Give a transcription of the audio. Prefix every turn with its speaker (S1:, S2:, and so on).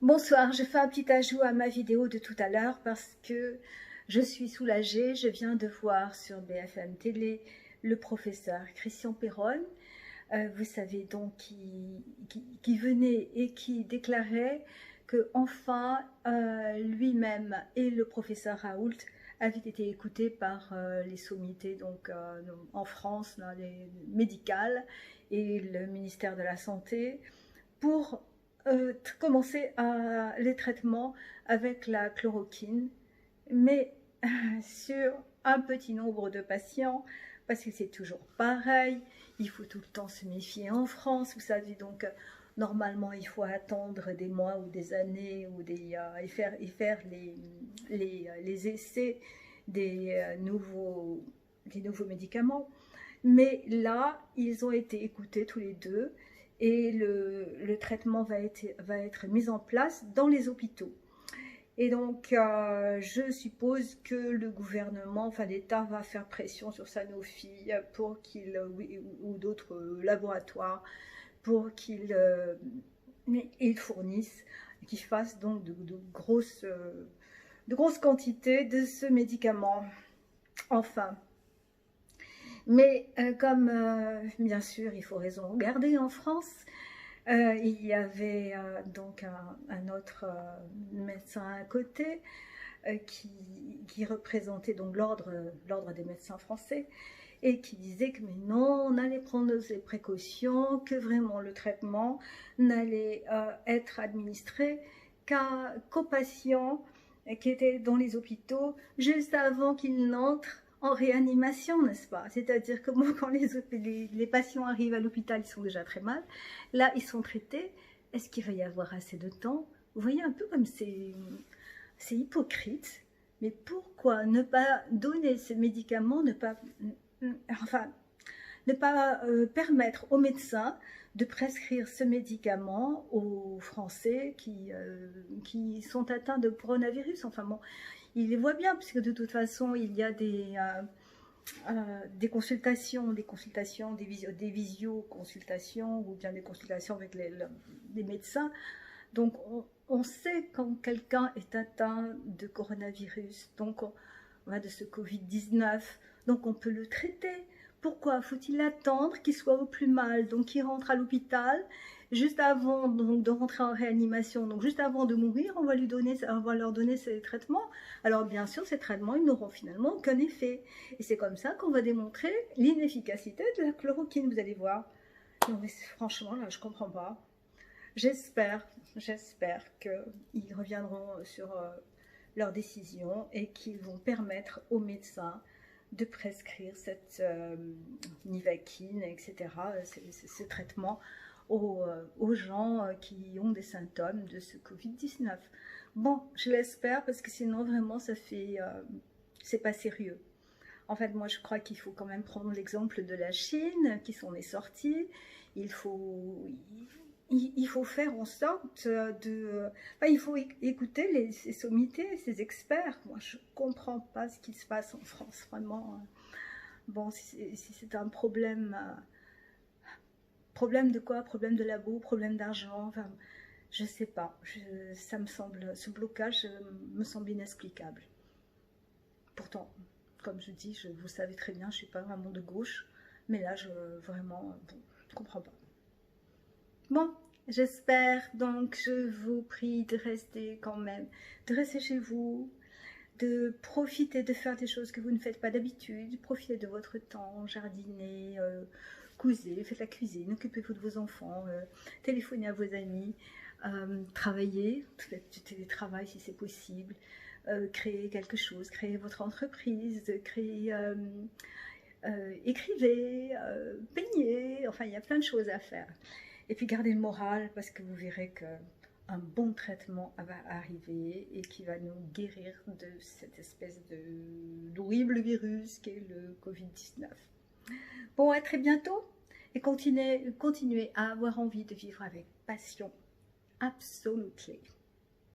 S1: Bonsoir, je fais un petit ajout à ma vidéo de tout à l'heure parce que je suis soulagée. Je viens de voir sur BFM Télé le professeur Christian Péronne, vous savez donc, qui venait et qui déclarait que enfin lui-même et le professeur Raoult avaient été écoutés par les sommités donc, en France, là, les médicales et le ministère de la Santé pour commencer les traitements avec la chloroquine, mais sur un petit nombre de patients, parce que c'est toujours pareil, il faut tout le temps se méfier en France, vous savez, donc normalement il faut attendre des mois ou des années ou et faire les essais des nouveaux médicaments, mais là ils ont été écoutés tous les deux, et le traitement va être mis en place dans les hôpitaux. Et donc, je suppose que le gouvernement, enfin l'État, va faire pression sur Sanofi pour ou d'autres laboratoires, pour qu'ils fournissent, qu'ils fassent donc de grosses quantités de ce médicament. Enfin. Mais comme, bien sûr, il faut raison garder en France, il y avait donc un autre médecin à côté qui représentait donc l'ordre des médecins français et qui disait que mais non, on allait prendre des précautions, que vraiment le traitement n'allait être administré qu'aux patients qui étaient dans les hôpitaux juste avant qu'ils n'entrent en réanimation, n'est-ce pas? C'est-à-dire que moi, quand les patients arrivent à l'hôpital, ils sont déjà très mal. Là, ils sont traités. Est-ce qu'il va y avoir assez de temps? Vous voyez un peu comme c'est hypocrite. Mais pourquoi ne pas donner ce médicament, ne pas permettre aux médecins de prescrire ce médicament aux Français qui sont atteints de coronavirus? Enfin bon, il les voit bien, puisque de toute façon, il y a des consultations, des visioconsultations, ou bien des consultations avec les médecins. Donc, on sait quand quelqu'un est atteint de coronavirus, donc de ce Covid-19, donc on peut le traiter. Pourquoi faut-il attendre qu'il soit au plus mal, donc qu'il rentre à l'hôpital juste avant donc, de rentrer en réanimation, donc juste avant de mourir, on va leur donner ces traitements. Alors bien sûr, ces traitements, ils n'auront finalement aucun effet. Et c'est comme ça qu'on va démontrer l'inefficacité de la chloroquine, vous allez voir. Non mais franchement, là, je comprends pas. J'espère qu'ils reviendront sur leur décision et qu'ils vont permettre aux médecins de prescrire cette Nivaquine, etc., ces traitements aux gens qui ont des symptômes de ce Covid-19. Bon, je l'espère, parce que sinon vraiment c'est pas sérieux. En fait, moi je crois qu'il faut quand même prendre l'exemple de la Chine, qui s'en est sortie. Il faut faire en sorte il faut écouter ces sommités, ces experts. Moi, je ne comprends pas ce qui se passe en France, vraiment. Bon, si c'est un problème... problème de quoi? Problème de labo, problème d'argent, enfin, je ne sais pas. Ce blocage me semble inexplicable. Pourtant, comme je dis, vous savez très bien, je ne suis pas vraiment de gauche, mais là, je ne comprends pas. Bon, j'espère, donc je vous prie de rester quand même, de rester chez vous, de profiter de faire des choses que vous ne faites pas d'habitude, profitez de votre temps, jardinez, cousez, faites la cuisine, occupez-vous de vos enfants, téléphonez à vos amis, travaillez, faites du télétravail si c'est possible, créez quelque chose, créez votre entreprise, écrivez, peignez, enfin il y a plein de choses à faire. Et puis gardez le moral, parce que vous verrez qu'un bon traitement va arriver et qui va nous guérir de cette espèce d'horrible virus qu'est le Covid-19. Bon, à très bientôt, et continuez à avoir envie de vivre avec passion. Absolutely.